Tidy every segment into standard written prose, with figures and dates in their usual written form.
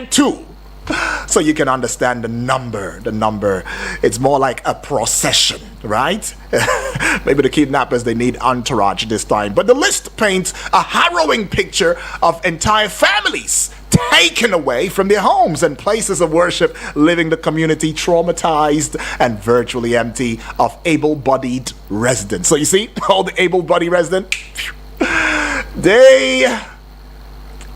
and 2. So you can understand the number. It's more like a procession, right? Maybe the kidnappers, they need entourage this time. But the list paints a harrowing picture of entire families taken away from their homes and places of worship, leaving the community traumatized and virtually empty of able-bodied residents. So you see, all the able-bodied residents, they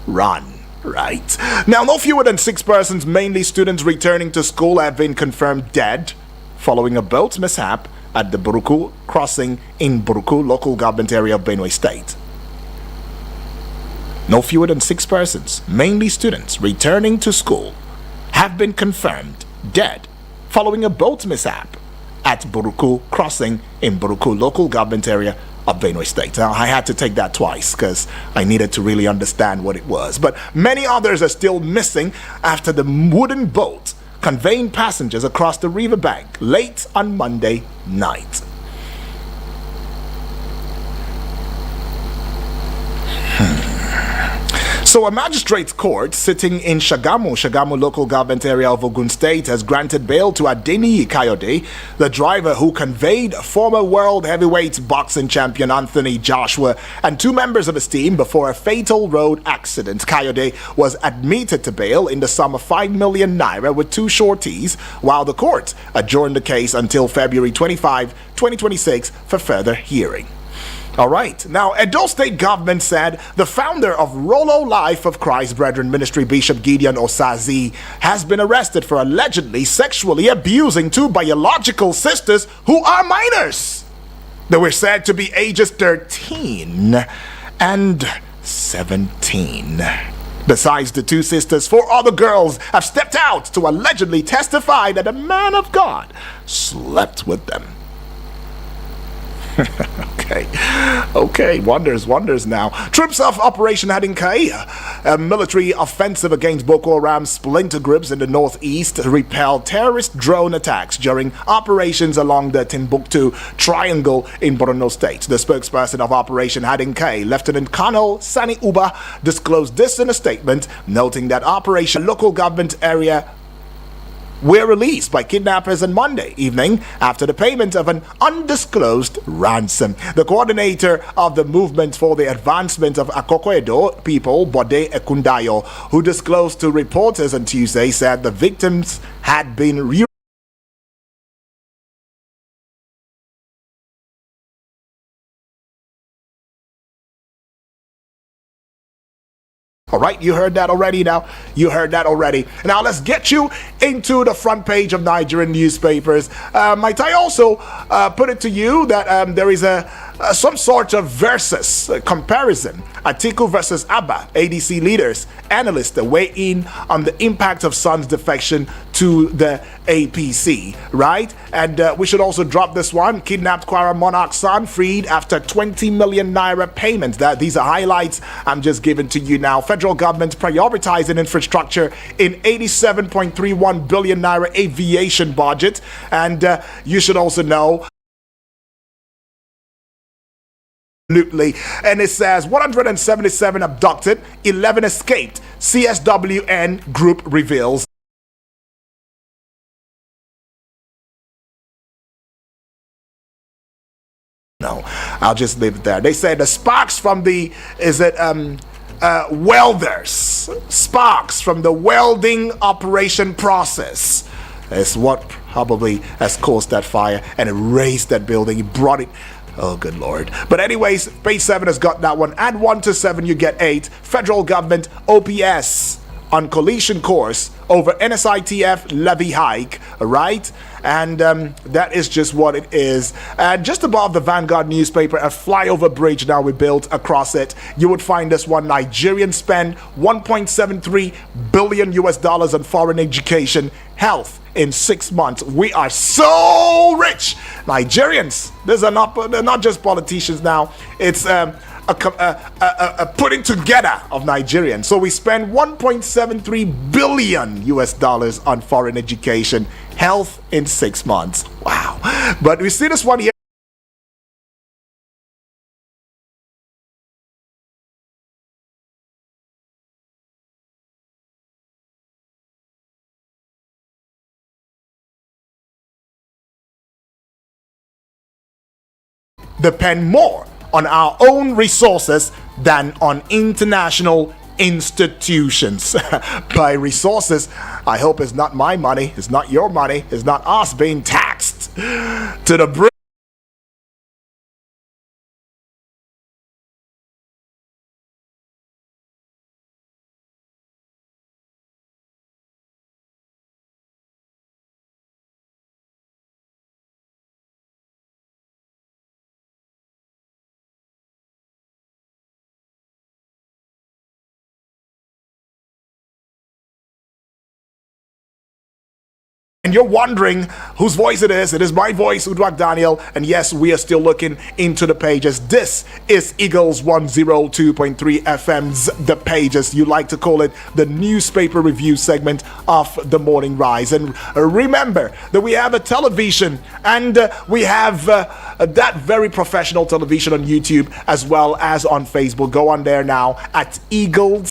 run. Right. Now, no fewer than 6 persons, mainly students returning to school, have been confirmed dead following a boat mishap at the Buruku crossing in Buruku local government area of Benue State. No fewer than 6 persons, mainly students returning to school, have been confirmed dead following a boat mishap at Buruku crossing in Buruku local government area of Benue State. Now, I had to take that twice because I needed to really understand what it was. But many others are still missing after the wooden boat conveying passengers across the riverbank late on Monday night. So a magistrate's court sitting in Shagamu local government area of Ogun State, has granted bail to Adeniyi Kayode, the driver who conveyed former world heavyweight boxing champion Anthony Joshua and 2 members of his team before a fatal road accident. Kayode was admitted to bail in the sum of 5 million naira with 2 sureties, while the court adjourned the case until February 25, 2026 for further hearing. All right. Now, Edo State government said the founder of Rolo Life of Christ Brethren Ministry, Bishop Gideon Osazi, has been arrested for allegedly sexually abusing 2 biological sisters who are minors. They were said to be ages 13 and 17. Besides the 2 sisters, 4 other girls have stepped out to allegedly testify that a man of God slept with them. Okay, wonders now. Troops of Operation Hadinkai, a military offensive against Boko Haram splinter groups in the northeast, repelled terrorist drone attacks during operations along the Timbuktu Triangle in Borno State. The spokesperson of Operation Hadinkai, Lieutenant Colonel Sani Uba, disclosed this in a statement, noting that Operation Local Government Area were released by kidnappers on Monday evening after the payment of an undisclosed ransom. The coordinator of the Movement for the Advancement of Akoko-Edo people, Bode Ekundayo, who disclosed to reporters on Tuesday, said the victims had been All right, you heard that already now. Now let's get you into the front page of Nigerian newspapers. Might I also put it to you that there is some sort of comparison. Atiku versus Abba, ADC leaders, analysts weigh in on the impact of Son's defection to the APC, right? And we should also drop this one. Kidnapped Kwara monarch son freed after 20 million naira payments. These are highlights I'm just giving to you now. Federal government prioritizing infrastructure in 87.31 billion naira aviation budget. And you should also know, absolutely. And it says 177 abducted, 11 escaped. CSWN group reveals. No, I'll just leave it there. They say the sparks from the welders, sparks from the welding operation process is what probably has caused that fire and erased that building. It brought it. Oh, good Lord. But anyways, page 7 has got that one. Add 1 to 7, you get 8. Federal government OPS on collision course over NSITF levy hike, right? And that is just what it is. And just above the Vanguard newspaper, a flyover bridge now we built across it. You would find this one. Nigerians spend 1.73 billion US dollars on foreign education, health in 6 months. We are so rich. Nigerians, they're not just politicians now. It's a putting together of Nigerians. So we spend 1.73 billion US dollars on foreign education, health in 6 months. Wow. But we see this one here. depend more on our own resources than on international institutions. By resources, I hope it's not my money, it's not your money, it's not us being taxed to the brim. And you're wondering whose voice it is. It is my voice, Uduak Daniel. And yes, we are still looking into the pages. This is Eagles 102.3 FM's The Pages. You like to call it the newspaper review segment of the Morning Rise. And remember that we have a television, and we have that very professional television on YouTube as well as on Facebook. Go on there now at Eagles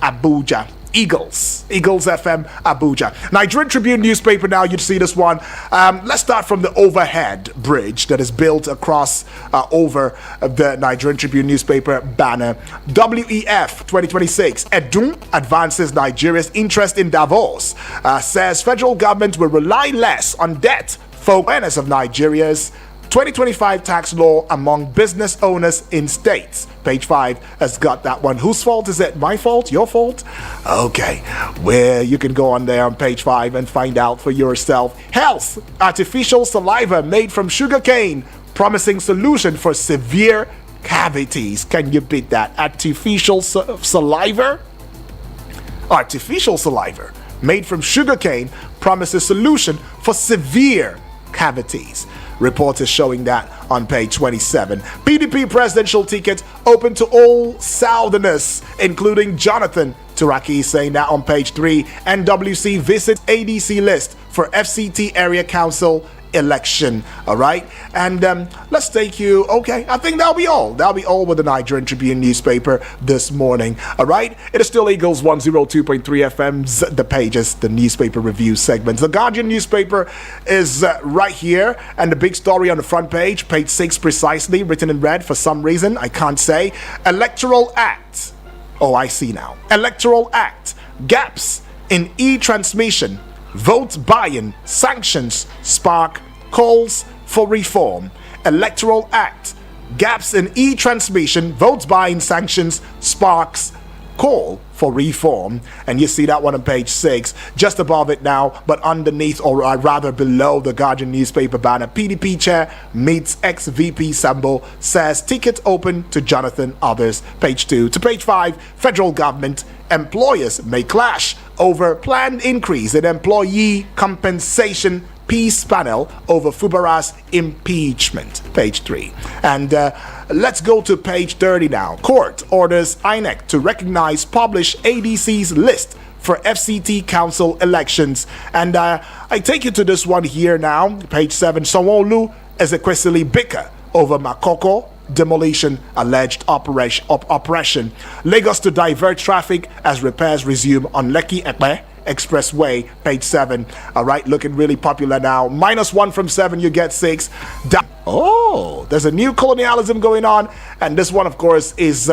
Abuja. Eagles FM Abuja. Nigerian Tribune newspaper now, you'd see this one. Let's start from the overhead bridge that is built across over the Nigerian Tribune newspaper banner. WEF 2026, Edun advances Nigeria's interest in Davos, says federal government will rely less on debt for awareness of Nigeria's 2025 tax law among business owners in states. Page 5 has got that one. Whose fault is it? My fault? Your fault? Okay. Where you can go on there on page 5 and find out for yourself. Health. Artificial saliva made from sugarcane. Promising solution for severe cavities. Can you beat that? Artificial saliva? Artificial saliva made from sugarcane promises solution for severe cavities. Report is showing that on page 27. PDP presidential ticket open to all Southerners, including Jonathan Turaki, saying that on page 3. NWC visits ADC list for FCT area council election. All right, and let's take you. Okay, I think that'll be all with the Nigerian Tribune newspaper this morning. All right, it is still Eagles 102.3 FM's The Pages, the newspaper review segment. The Guardian newspaper is right here, and the big story on the front page, page 6 precisely, written in red for some reason I can't say. Electoral Act. Oh, I see now. Electoral Act. Gaps in e-transmission. Vote buying, sanctions spark calls for reform. Electoral Act. Gaps in e-transmission, vote buying, sanctions sparks call for reform. And you see that one on page 6, just above it now, but underneath, or rather below the Guardian newspaper banner. PDP chair meets ex-VP Sambo, says ticket open to Jonathan others. Page 2 to page 5, federal government employers may clash over planned increase in employee compensation. Peace panel over Fubara's impeachment. Page 3. And let's go to page 30 now. Court orders INEC to recognize publish ADC's list for FCT council elections. And I take you to this one here now. Page 7. Sanwo-Olu Ezekwesili bicker over Makoko demolition alleged operation. Lagos to divert traffic as repairs resume on Lekki Epe Expressway. Page 7. All right, looking really popular now. -1 from 7, you get 6. Oh, there's a new colonialism going on, and this one, of course, is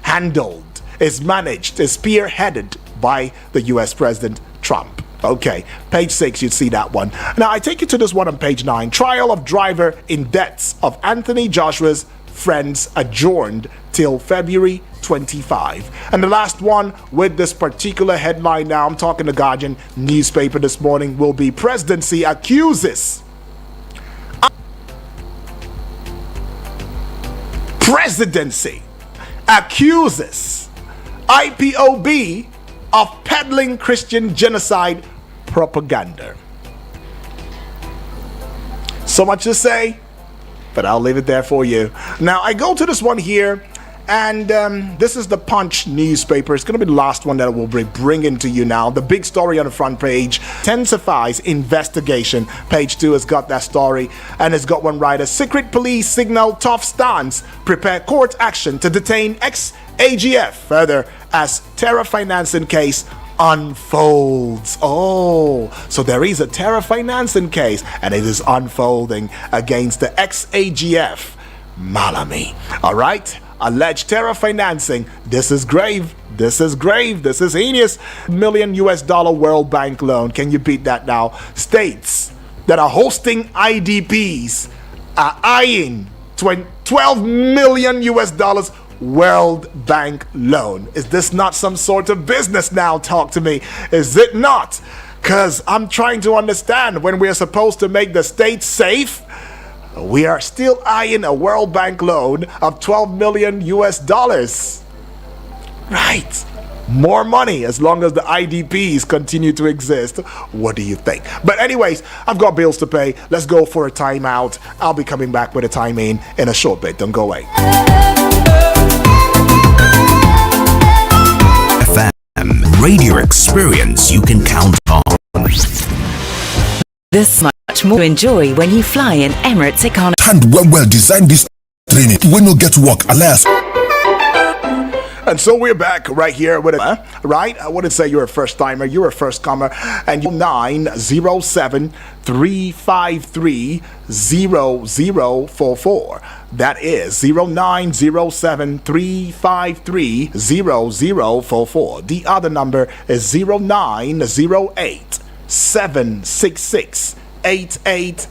handled, is managed, is spearheaded by the U.S. President Trump. Okay, page 6, you'd see that one. Now, I take you to this one on page 9. Trial of driver in deaths of Anthony Joshua's friends adjourned till February 25. And the last one with this particular headline now, I'm talking the Guardian newspaper this morning, will be presidency accuses. Presidency accuses IPOB of peddling Christian genocide propaganda. So much to say, but I'll leave it there for you. Now, I go to this one here, And this is the Punch newspaper. It's going to be the last one that we'll be bringing to you now. The big story on the front page intensifies investigation. Page 2 has got that story, and it's got one writer. Secret police signal tough stance, prepare court action to detain ex-AGF further as terror financing case unfolds. Oh, so there is a terror financing case, and it is unfolding against the ex-AGF Malami. All right, alleged terror financing. This is grave. This is grave. This is heinous. $1 million World Bank loan. Can you beat that now? States that are hosting IDPs are eyeing $12 million World Bank loan. Is this not some sort of business now? Talk to me. Is it not? Because I'm trying to understand, when we're supposed to make the states safe, we are still eyeing a World Bank loan of $12 million. Right. More money as long as the IDPs continue to exist. What do you think? But anyways, I've got bills to pay. Let's go for a timeout. I'll be coming back with a time in a short bit. Don't go away. FM radio experience you can count on. This much more to enjoy when you fly in Emirates Economy. And well design this training when you get to work, alas. And so we're back right here with it, right? I wouldn't say you're a first timer, you're a first comer, and you 907-353-0044. That is 0907-353-0044. The other number is 0908-766-8888.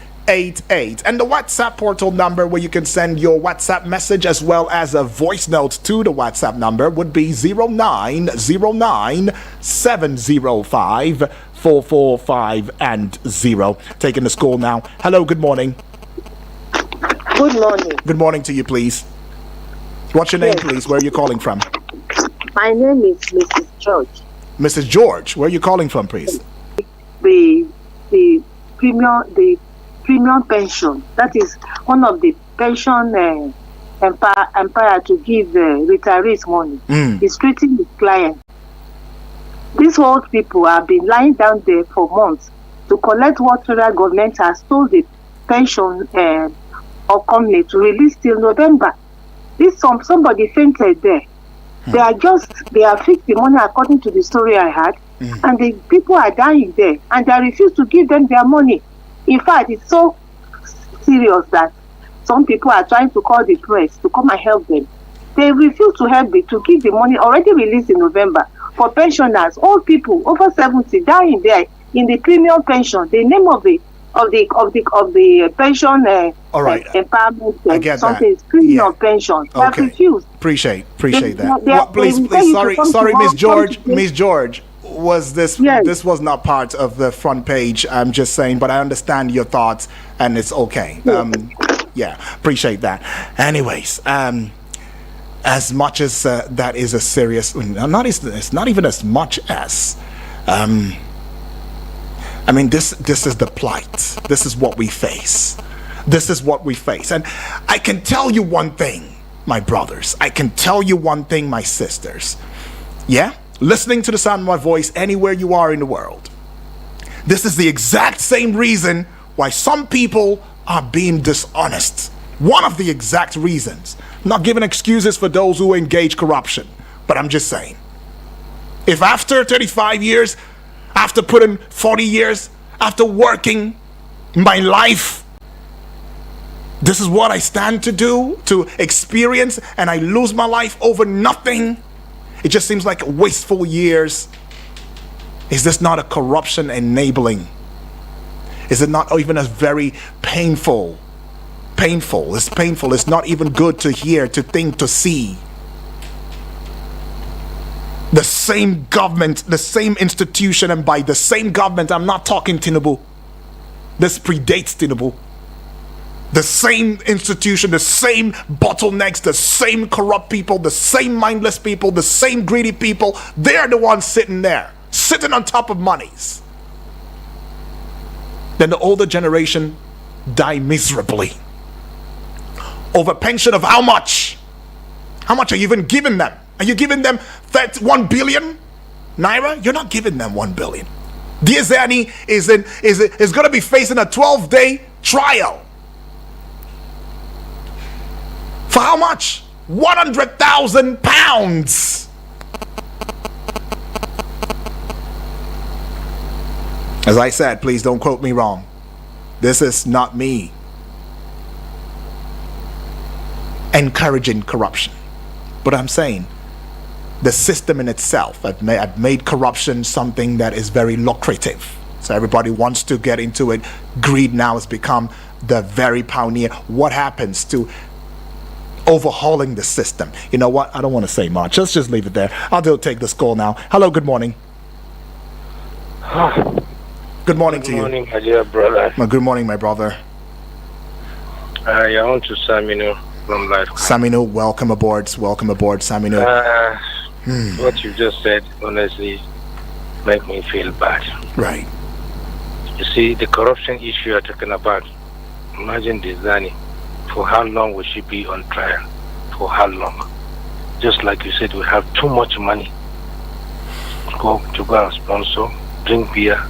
And the WhatsApp portal number where you can send your WhatsApp message as well as a voice note to the WhatsApp number would be 0909-705-445 and 0. Taking the call now. Hello, good morning. Good morning. Good morning to you, please. What's your name, please? Where are you calling from? My name is Mrs. George. Mrs. George, where are you calling from, please? The premium pension. That is one of the pension empire to give retirees money. Is treating the client. These old people have been lying down there for months to collect what federal government has told the pension or company to release till November. Somebody fainted there. They have fixed the money according to the story I had, and the people are dying there, and they refuse to give them their money. In fact, it's so serious that some people are trying to call the press to come and help them. They refuse to help me to give the money already released in November for pensioners, old people over 70 dying there in the premium pension. The name of the pension all right. empowerment I get something that. premium pension. They have refused. Appreciate that. They Please, sorry, Miss George. Was this Yes. This was not part of the front page. I'm just saying, but I understand your thoughts, and it's okay. Yeah, appreciate that. Anyways, as much as that is a serious, it's not even as much as. I mean, this is the plight. This is what we face. This is what we face, and I can tell you one thing, my brothers. I can tell you one thing, my sisters. Yeah. Listening to the sound of my voice anywhere you are in the world. This is the exact same reason why some people are being dishonest. One of the exact reasons. I'm not giving excuses for those who engage corruption, but I'm just saying. If after 35 years, after putting 40 years, after working my life, this is what I stand to do, to experience, and I lose my life over nothing, it just seems like wasteful years. Is this not a corruption enabling? Is it not even a very painful? It's painful. It's not even good to hear, to think, to see. The same government, the same institution, and by the same government, I'm not talking Tinubu. This predates Tinubu. The same institution, the same bottlenecks, the same corrupt people, the same mindless people, the same greedy people. They're the ones sitting there, sitting on top of monies. Then the older generation die miserably. Over pension of how much? How much are you even giving them? Are you giving them 1 billion naira? You're not giving them 1 billion. Diezani is going to be facing a 12-day trial. For how much? 100,000 pounds. As I said, please don't quote me wrong. This is not me encouraging corruption. But I'm saying the system in itself had made corruption something that is very lucrative. So everybody wants to get into it. Greed now has become the very pioneer. What happens to overhauling the system? You know what? I don't want to say much. Let's just leave it there. I'll take this call now. Hello, good morning. Good morning to you. Good morning, my dear brother. Good morning, my brother. You're on to Saminu from Life. Saminu, welcome aboard. Welcome aboard, Saminu. What you just said, honestly, make me feel bad. Right. You see, the corruption issue you're talking about, imagine Diezani. For how long will she be on trial? For how long? Just like you said, we have too much money to go and sponsor, drink beer,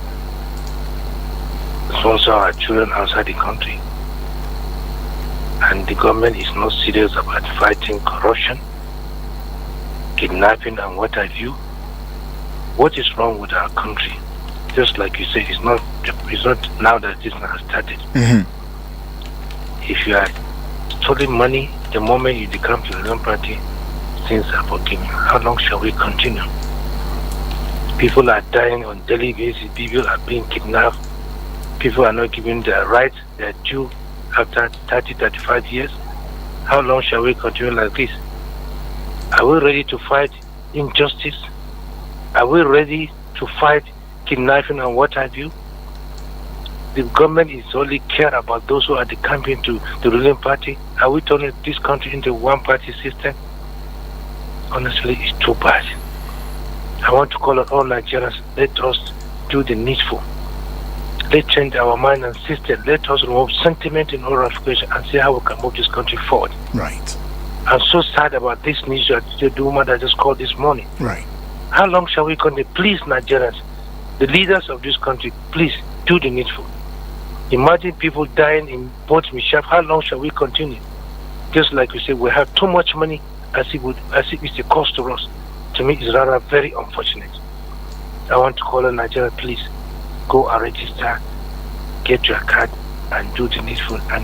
sponsor our children outside the country. And the government is not serious about fighting corruption, kidnapping, and what have you. What is wrong with our country? Just like you said, it's not now that this has started. If you are stealing money, the moment you become to the own party, things are forgiven. How long shall we continue? People are dying on daily basis. People are being kidnapped. People are not given their rights, their due after 30, 35 years. How long shall we continue like this? Are we ready to fight injustice? Are we ready to fight kidnapping and what have you? The government is only care about those who are the campaign to the ruling party. Are we turning this country into one-party system? Honestly, it's too bad. I want to call on all Nigerians, let us do the needful. Let's change our mind and system. Let us remove sentiment in all ramifications and see how we can move this country forward. Right. I'm so sad about this news that the woman that just called this morning. Right. How long shall we continue? Please, Nigerians, the leaders of this country, please do the needful. Imagine people dying in Port Michaf. How long shall we continue? Just like we said, we have too much money as if it's a cost to us. To me, it's rather very unfortunate. I want to call on Nigeria, please go and register, get your card, and do the needful, and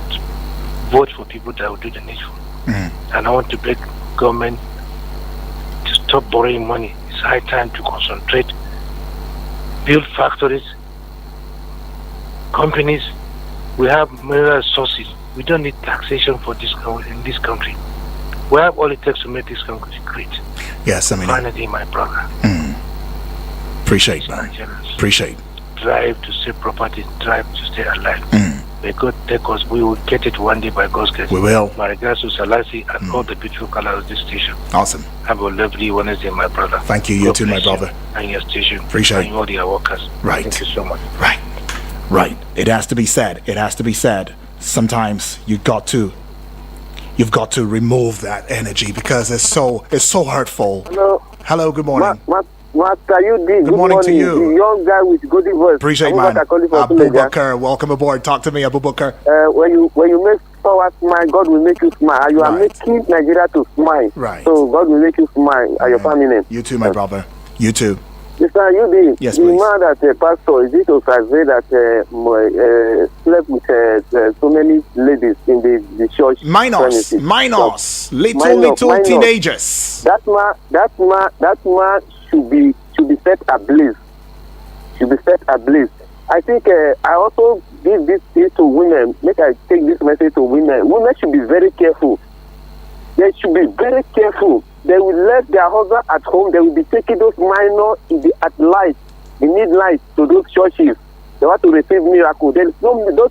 vote for people that will do the needful. And I want to beg government to stop borrowing money. It's high time to concentrate, build factories, companies. We have mineral resources. We don't need taxation for this in this country. We have all it takes to make this country great. Yes, I mean, Finally, my brother. Appreciate, man. Appreciate. Drive to save property, drive to stay alive. May God take us. We will get it one day by God's grace. We will. My regards to Salasi and all the beautiful colors of this station. Awesome. Have a lovely Wednesday, my brother. Thank you. You too, my brother. And your station. Appreciate and all your workers. Right. Thank you so much. Right. Right. It has to be said. It has to be said. Sometimes you've got to remove that energy because it's so hurtful. Hello. Good morning. Master, you did. Good morning to you. The young guy with good voice. Appreciate, man. Abubakar, welcome aboard. Talk to me, Abubakar. When you make someone smile, God will make you smile. You are making Nigeria to smile. Right. So God will make you smile at your family. You too, my brother. You too. Mr. Yudi, yes, the please. man that pastor, is it to say that slept with so many ladies in the church? Minors, little teenagers. That man should be set ablaze. I think I also give this to women. Make I take this message to women. Women should be very careful. They should be very careful. They will let their husband at home. They will be taking those minors at light, in midnight, to those churches. They want to receive miracle. Those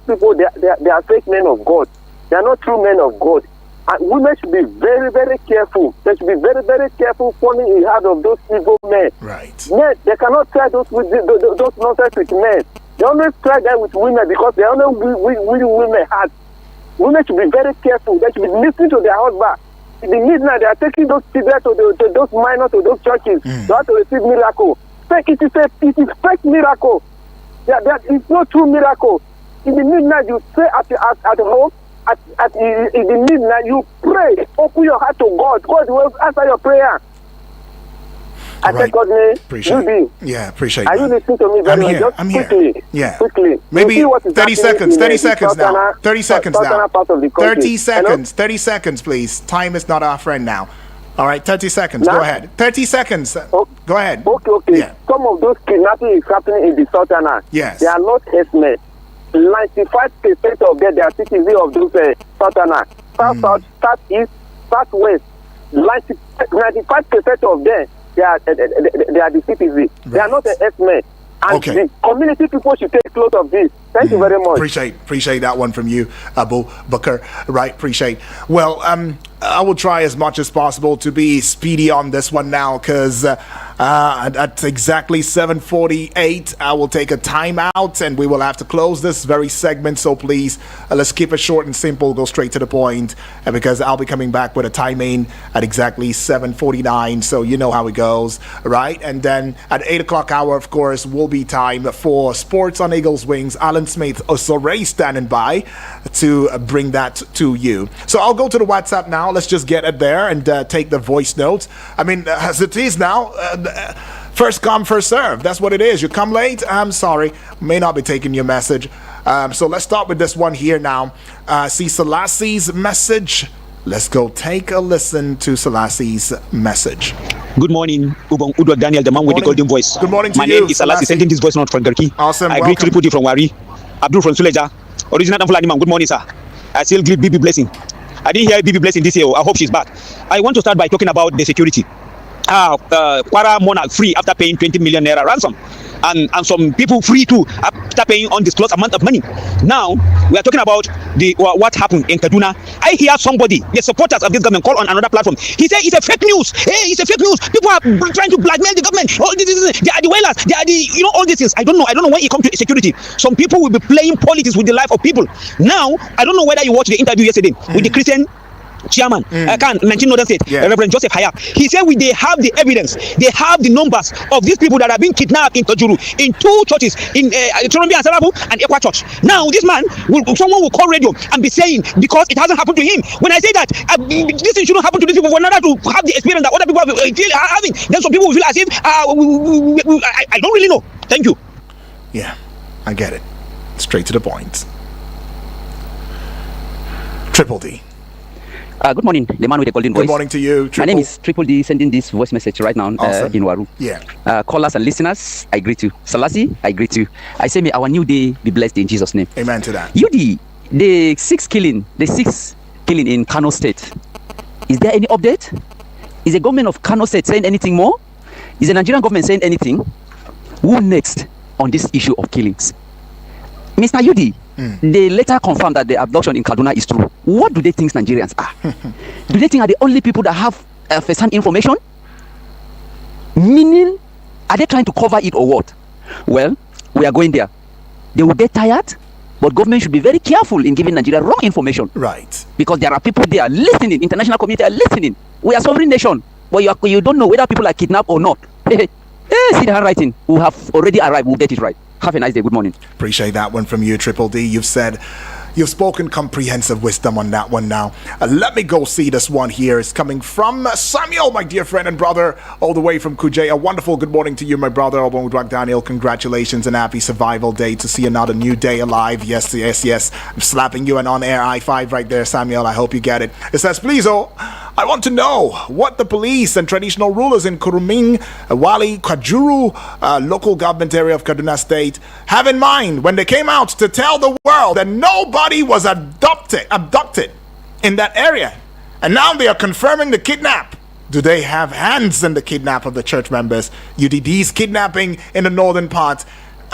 people, they are fake men of God. They are not true men of God. And women should be very, very careful. They should be very, very careful falling in the heart of those evil men. Right. Men, they cannot try those nonsense with men. They always try that with women because they only win women heart. Women should be very careful. They should be listening to their husband. the midnight they are taking those children to those minors to those churches to have to receive miracle. It is fake miracle. There is no true miracle. In the midnight you stay at home. In the midnight you pray. Open your heart to God. God will answer your prayer. I Right. take God's name. Appreciate. Yeah, appreciate. Are you that. listening to me very I'm well? here. Just I'm here. quickly. Yeah. Quickly. Maybe You see what is 30 happening seconds. in 30 the seconds now. southern- 30 seconds southern now. part of the country. 30 Hello? seconds. 30 seconds, please. Time is not our friend now. All right, 30 seconds. Now? Go ahead. 30 seconds. Oh, Go ahead. Okay. Yeah. Some of those kidnapping is happening in the southern. Yes. They are not herdsmen. 95% of them, they are citizens of those southern. South, southeast, southwest. 95% of them, they are the citizens. They are not the herdsmen. And Okay. the community people should take note of this. Thank you very much. Appreciate that one from you, Abu Bakr. Right, appreciate. Well, I will try as much as possible to be speedy on this one now, because at exactly 7:48, I will take a timeout and we will have to close this very segment. So please, let's keep it short and simple, go straight to the point, because I'll be coming back with a timing at exactly 7:49. So you know how it goes, right? And then at 8 o'clock hour, of course, will be time for Sports on Eagles Wings. Alan Smith Osore standing by to bring that to you. So I'll go to the WhatsApp now. Let's just get it there and take the voice notes. I mean, as it is now, first come, first serve. That's what it is. You come late, I'm sorry, may not be taking your message. So let's start with this one here now. See Selassie's message. Let's go take a listen to Selassie's message. Good morning, Udwak Daniel, the man with the golden voice. Good morning to My you, name is Selassie, sending this voice note from Garki. Awesome, I welcome. greet Triple D from Wari. Abdul from Suleja. Original Fulani man. Good morning, sir. I still greet Bibi Blessing. I didn't hear Bibi Blessing this year. I hope she's back. I want to start by talking about the security. Kwara Monarch free after paying 20 million naira ransom. And some people free too after paying undisclosed amount of money. Now we are talking about what happened in Kaduna. I hear somebody, the supporters of this government, call on another platform. He said it's a fake news. Hey, it's a fake news. People are trying to blackmail the government. All this, they are the whalers. They are the all these things. I don't know when it comes to security. Some people will be playing politics with the life of people. Now I don't know whether you watched the interview yesterday with the Christian chairman, I can't mention Northern State, Reverend Joseph Hayab. He said they have the evidence, they have the numbers of these people that have been kidnapped in Tojuru, in two churches, in Torombi and Sarabu and Ekwa Church. Now this man, someone will call radio and be saying, because it hasn't happened to him. When I say that, this thing shouldn't happen to these people, for another to have the experience that other people are having, then some people will feel as if, I don't really know. Thank you. Yeah, I get it. Straight to the point. Triple D. Good morning, the man with the golden voice. Good morning to you, My name is Triple D, sending this voice message right now Awesome. in Waru. Yeah. Callers and listeners, I greet you. Selassie, I greet you. I say may our new day be blessed in Jesus' name. Amen to that. UD, the sixth killing in Kano State. Is there any update? Is the government of Kano State saying anything more? Is the Nigerian government saying anything? Who next on this issue of killings? Mr. UD, they later confirmed that the abduction in Kaduna is true. What do they think Nigerians are? Do they think are the only people that have first-hand information? Meaning, are they trying to cover it or what? Well, we are going there. They will get tired, but government should be very careful in giving Nigeria wrong information. Right. Because there are people there listening, international community are listening. We are sovereign nation, but you don't know whether people are kidnapped or not. See the handwriting. We have already arrived. We'll get it right. Have a nice day. Good morning. Appreciate that one from you, Triple D. You've spoken comprehensive wisdom on that one now. Let me go see this one here. It's coming from Samuel, my dear friend and brother, all the way from Kuje. A wonderful good morning to you, my brother, Obonwudwak Daniel. Congratulations and happy survival day to see another new day alive. Yes. I'm slapping you an on-air I-5 right there, Samuel. I hope you get it. It says, please, I want to know what the police and traditional rulers in Kuruming, Wali, Kajuru, local government area of Kaduna State have in mind when they came out to tell the world that nobody was abducted in that area. And now they are confirming the kidnap. Do they have hands in the kidnap of the church members? UDD's kidnapping in the northern part.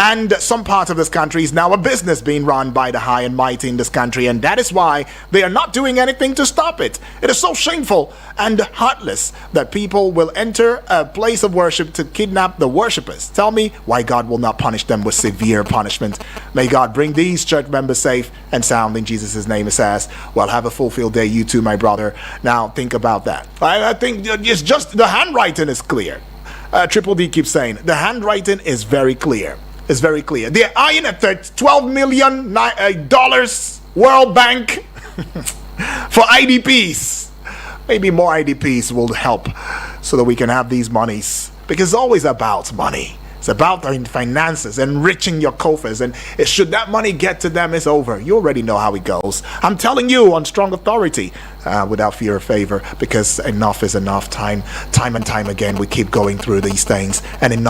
And some part of this country is now a business being run by the high and mighty in this country, and that is why they are not doing anything to stop it. It is so shameful and heartless that people will enter a place of worship to kidnap the worshippers. Tell me why God will not punish them with severe punishment. May God bring these church members safe and sound in Jesus' name, it says. Well, have a fulfilled day, you too, my brother. Now, think about that. I think it's just the handwriting is clear. Triple D keeps saying, the handwriting is very clear. It's very clear. They're eyeing at $12 million World Bank for IDPs. Maybe more IDPs will help so that we can have these monies. Because it's always about money. It's about the finances, enriching your coffers. And should that money get to them, it's over. You already know how it goes. I'm telling you on strong authority, without fear or favor, because enough is enough. Time and time again, we keep going through these things. And enough